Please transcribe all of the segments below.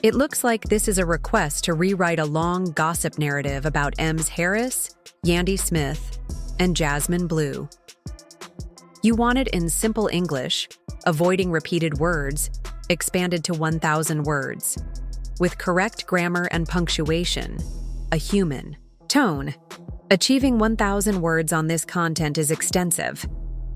It looks like this is a request to rewrite a long gossip narrative about Mendeecees Harris, Yandy Smith, and Jasmine Bleu. You want it in simple English, avoiding repeated words, expanded to 1,000 words, with correct grammar and punctuation, a human tone. Achieving 1,000 words on this content is extensive.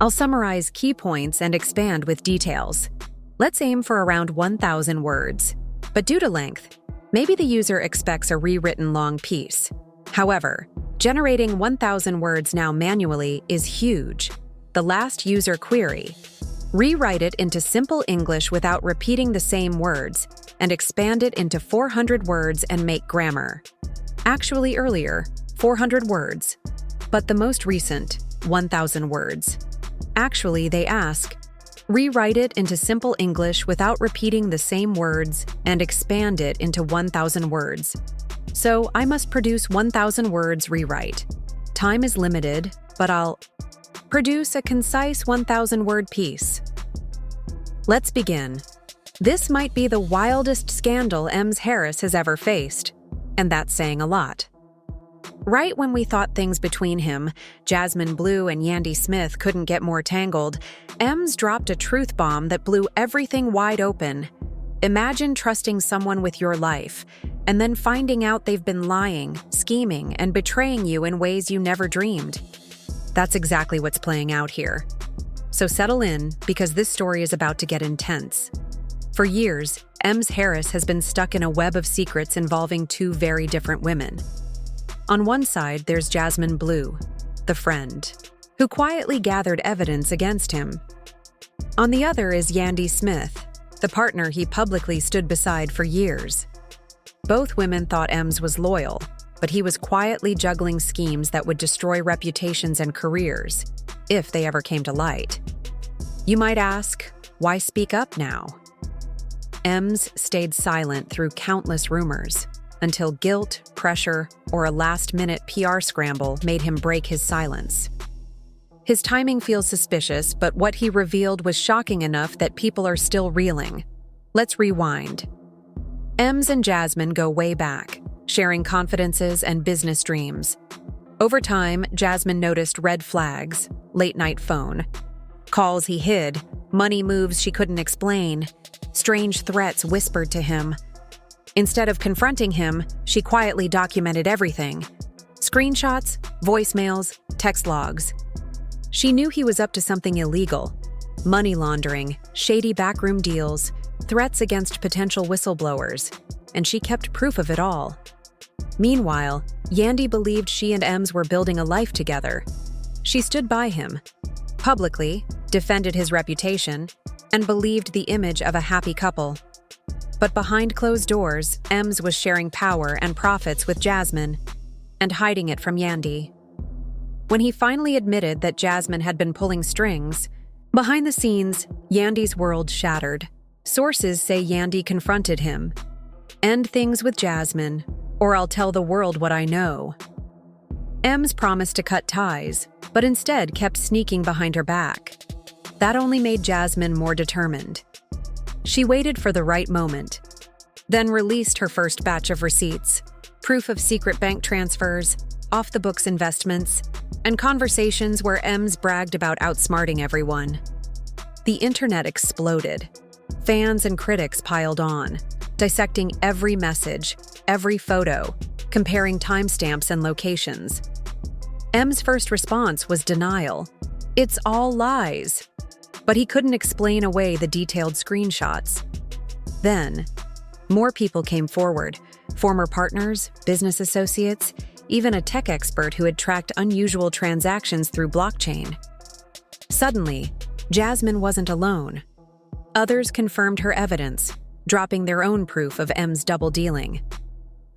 I'll summarize key points and expand with details. Let's aim for around 1,000 words. But due to length, maybe the user expects a rewritten long piece. However, generating 1,000 words now manually is huge. The last user query. Rewrite it into simple English without repeating the same words, and expand it into 400 words and make grammar. Actually earlier, 400 words, but the most recent, 1,000 words. Actually, they ask, rewrite it into simple English without repeating the same words and expand it into 1,000 words. So I must produce 1,000 words rewrite. Time is limited, but I'll produce a concise 1,000-word piece. Let's begin. This might be the wildest scandal Mendeecees Harris has ever faced, and that's saying a lot. Right when we thought things between him, Jasmine Bleu and Yandy Smith couldn't get more tangled, Mendeecees dropped a truth bomb that blew everything wide open. Imagine trusting someone with your life, and then finding out they've been lying, scheming, and betraying you in ways you never dreamed. That's exactly what's playing out here. So settle in, because this story is about to get intense. For years, Mendeecees Harris has been stuck in a web of secrets involving two very different women. On one side, there's Jasmine Bleu, the friend, who quietly gathered evidence against him. On the other is Yandy Smith, the partner he publicly stood beside for years. Both women thought Mendeecees was loyal, but he was quietly juggling schemes that would destroy reputations and careers, if they ever came to light. You might ask, why speak up now? Mendeecees stayed silent through countless rumors, until guilt, pressure, or a last-minute PR scramble made him break his silence. His timing feels suspicious, but what he revealed was shocking enough that people are still reeling. Let's rewind. Mendeecees and Jasmine go way back, sharing confidences and business dreams. Over time, Jasmine noticed red flags, late-night phone, calls he hid, money moves she couldn't explain, strange threats whispered to him. Instead of confronting him, she quietly documented everything. Screenshots, voicemails, text logs. She knew he was up to something illegal. Money laundering, shady backroom deals, threats against potential whistleblowers, and she kept proof of it all. Meanwhile, Yandy believed she and Mendeecees were building a life together. She stood by him, publicly, defended his reputation, and believed the image of a happy couple. But behind closed doors, Mendeecees was sharing power and profits with Jasmine, and hiding it from Yandy. When he finally admitted that Jasmine had been pulling strings, behind the scenes, Yandy's world shattered. Sources say Yandy confronted him. End things with Jasmine, or I'll tell the world what I know. Mendeecees promised to cut ties, but instead kept sneaking behind her back. That only made Jasmine more determined. She waited for the right moment, then released her first batch of receipts, proof of secret bank transfers, off-the-books investments, and conversations where Mendeecees bragged about outsmarting everyone. The internet exploded. Fans and critics piled on, dissecting every message, every photo, comparing timestamps and locations. Mendeecees' first response was denial. It's all lies. But he couldn't explain away the detailed screenshots. Then, more people came forward, former partners, business associates, even a tech expert who had tracked unusual transactions through blockchain. Suddenly, Jasmine wasn't alone. Others confirmed her evidence, dropping their own proof of Mendeecees' double-dealing.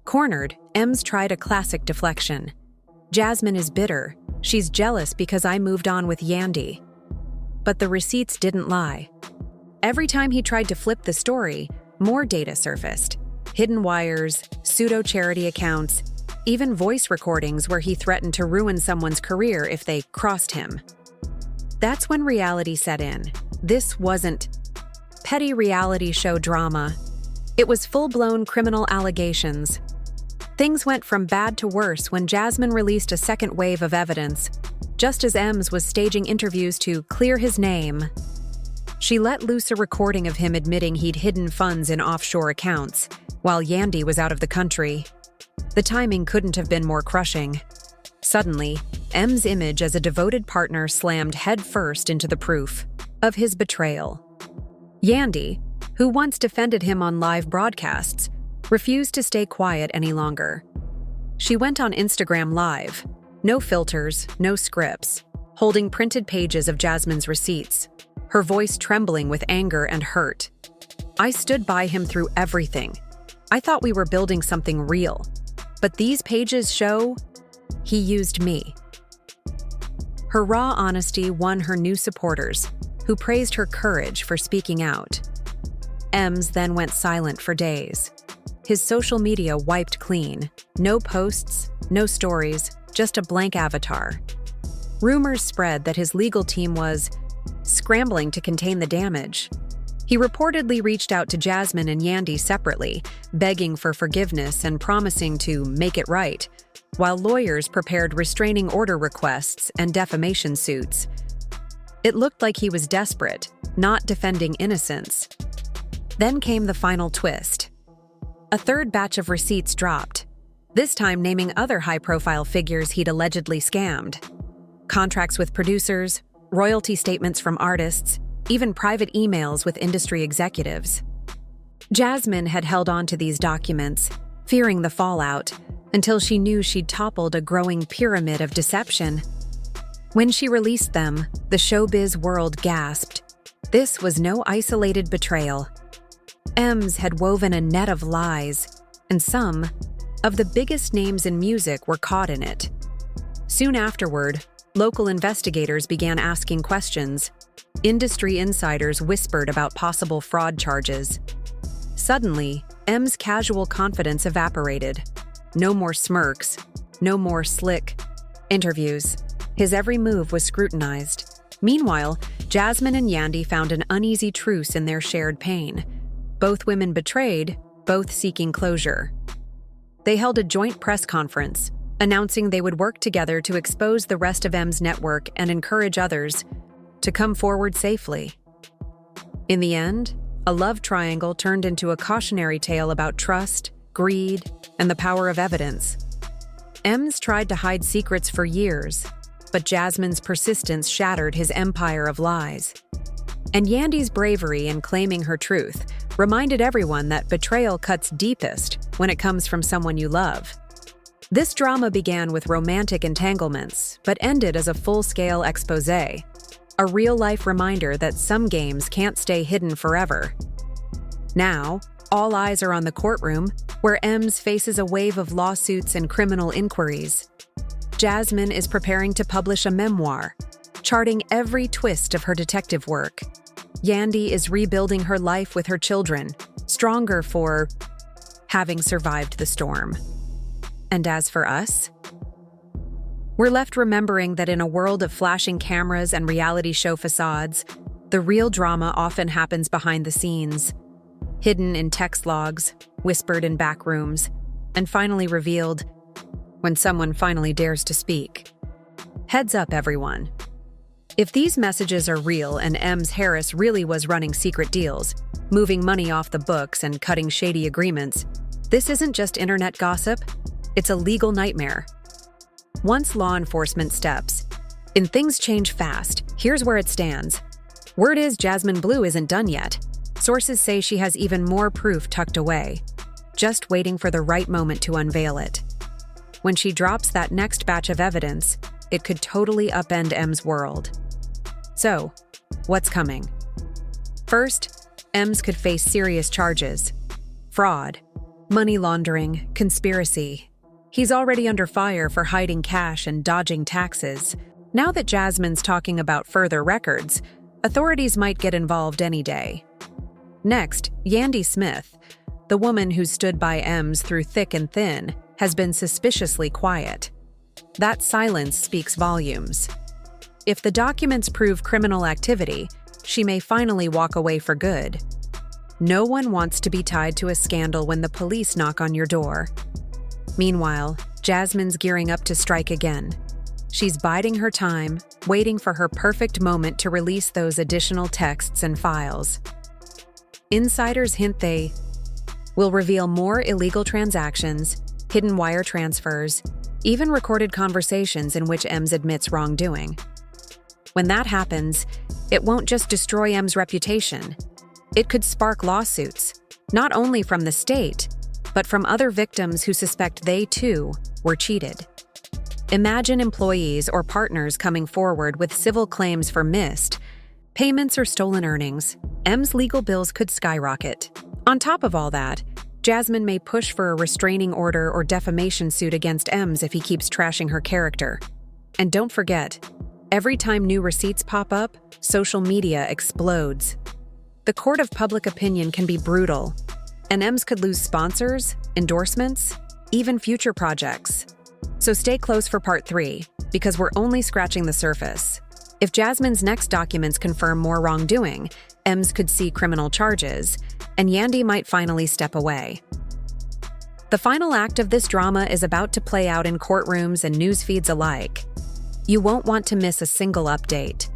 Cornered, Mendeecees tried a classic deflection. Jasmine is bitter. She's jealous because I moved on with Yandy. But the receipts didn't lie. Every time he tried to flip the story, more data surfaced. Hidden wires, pseudo-charity accounts, even voice recordings where he threatened to ruin someone's career if they crossed him. That's when reality set in. This wasn't petty reality show drama. It was full-blown criminal allegations. Things went from bad to worse when Jasmine released a second wave of evidence, just as Ems was staging interviews to clear his name. She let loose a recording of him admitting he'd hidden funds in offshore accounts, while Yandy was out of the country. The timing couldn't have been more crushing. Suddenly, M's image as a devoted partner slammed headfirst into the proof of his betrayal. Yandy, who once defended him on live broadcasts, refused to stay quiet any longer. She went on Instagram Live, no filters, no scripts, holding printed pages of Jasmine's receipts, her voice trembling with anger and hurt. "I stood by him through everything. I thought we were building something real. But these pages show he used me." Her raw honesty won her new supporters, who praised her courage for speaking out. Ems then went silent for days. His social media wiped clean. No posts, no stories, just a blank avatar. Rumors spread that his legal team was scrambling to contain the damage. He reportedly reached out to Jasmine and Yandy separately, begging for forgiveness and promising to make it right, while lawyers prepared restraining order requests and defamation suits. It looked like he was desperate, not defending innocence. Then came the final twist. A third batch of receipts dropped, this time naming other high-profile figures he'd allegedly scammed. Contracts with producers, royalty statements from artists, even private emails with industry executives. Jasmine had held on to these documents, fearing the fallout, until she knew she'd toppled a growing pyramid of deception. When she released them, the showbiz world gasped. This was no isolated betrayal. Ems had woven a net of lies, and some of the biggest names in music were caught in it. Soon afterward, local investigators began asking questions. Industry insiders whispered about possible fraud charges. Suddenly, M's casual confidence evaporated. No more smirks, no more slick interviews. His every move was scrutinized. Meanwhile, Jasmine and Yandy found an uneasy truce in their shared pain. Both women betrayed, both seeking closure. They held a joint press conference, announcing they would work together to expose the rest of M's network and encourage others to come forward safely. In the end, a love triangle turned into a cautionary tale about trust, greed, and the power of evidence. Ems tried to hide secrets for years, but Jasmine's persistence shattered his empire of lies. And Yandy's bravery in claiming her truth reminded everyone that betrayal cuts deepest when it comes from someone you love. This drama began with romantic entanglements, but ended as a full-scale exposé, a real-life reminder that some games can't stay hidden forever. Now, all eyes are on the courtroom, where Ems faces a wave of lawsuits and criminal inquiries. Jasmine is preparing to publish a memoir, charting every twist of her detective work. Yandy is rebuilding her life with her children, stronger for having survived the storm. And as for us, we're left remembering that in a world of flashing cameras and reality show facades, the real drama often happens behind the scenes, hidden in text logs, whispered in back rooms, and finally revealed when someone finally dares to speak. Heads up, everyone. If these messages are real and Ems Harris really was running secret deals, moving money off the books and cutting shady agreements, this isn't just internet gossip, it's a legal nightmare. Once law enforcement steps in, things change fast. Here's where it stands. Word is Jasmine Bleu isn't done yet. Sources say she has even more proof tucked away, just waiting for the right moment to unveil it. When she drops that next batch of evidence, it could totally upend Ems' world. So, what's coming? First, Ems could face serious charges. Fraud, money laundering, conspiracy. He's already under fire for hiding cash and dodging taxes. Now that Jasmine's talking about further records, authorities might get involved any day. Next, Yandy Smith, the woman who stood by Ems through thick and thin, has been suspiciously quiet. That silence speaks volumes. If the documents prove criminal activity, she may finally walk away for good. No one wants to be tied to a scandal when the police knock on your door. Meanwhile, Jasmine's gearing up to strike again. She's biding her time, waiting for her perfect moment to release those additional texts and files. Insiders hint they will reveal more illegal transactions, hidden wire transfers, even recorded conversations in which Ems admits wrongdoing. When that happens, it won't just destroy M's reputation. It could spark lawsuits, not only from the state, but from other victims who suspect they, too, were cheated. Imagine employees or partners coming forward with civil claims for missed payments or stolen earnings. M's legal bills could skyrocket. On top of all that, Jasmine may push for a restraining order or defamation suit against Ems if he keeps trashing her character. And don't forget, every time new receipts pop up, social media explodes. The court of public opinion can be brutal, and Ems could lose sponsors, endorsements, even future projects. So stay close for part 3, because we're only scratching the surface. If Jasmine's next documents confirm more wrongdoing, Ems could see criminal charges, and Yandy might finally step away. The final act of this drama is about to play out in courtrooms and news feeds alike. You won't want to miss a single update.